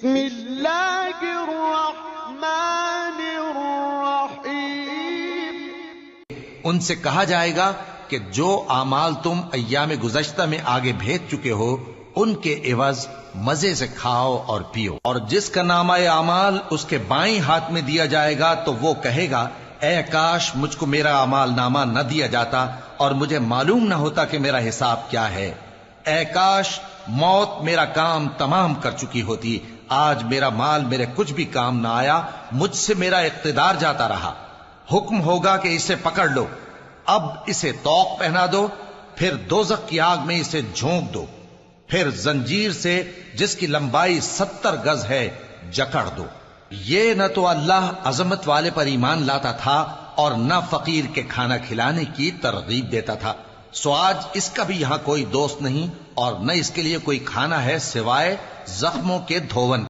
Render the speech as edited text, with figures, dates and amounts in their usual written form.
بسم اللہ الرحمن الرحیم۔ ان سے کہا جائے گا کہ جو اعمال تم ایام گزشتہ میں آگے بھیج چکے ہو ان کے عوض مزے سے کھاؤ اور پیو، اور جس کا نامہ اعمال اس کے بائیں ہاتھ میں دیا جائے گا تو وہ کہے گا اے کاش مجھ کو میرا اعمال نامہ نہ دیا جاتا اور مجھے معلوم نہ ہوتا کہ میرا حساب کیا ہے۔ اے کاش موت میرا کام تمام کر چکی ہوتی، آج میرا مال میرے کچھ بھی کام نہ آیا، مجھ سے میرا اقتدار جاتا رہا۔ حکم ہوگا کہ اسے پکڑ لو، اب اسے طوق پہنا دو، پھر دوزخ کی آگ میں اسے جھونک دو، پھر زنجیر سے جس کی لمبائی 70 گز ہے جکڑ دو۔ یہ نہ تو اللہ عظمت والے پر ایمان لاتا تھا اور نہ فقیر کے کھانا کھلانے کی ترغیب دیتا تھا، سو آج اس کا بھی یہاں کوئی دوست نہیں اور نہ اس کے لیے کوئی کھانا ہے سوائے زخموں کے دھون۔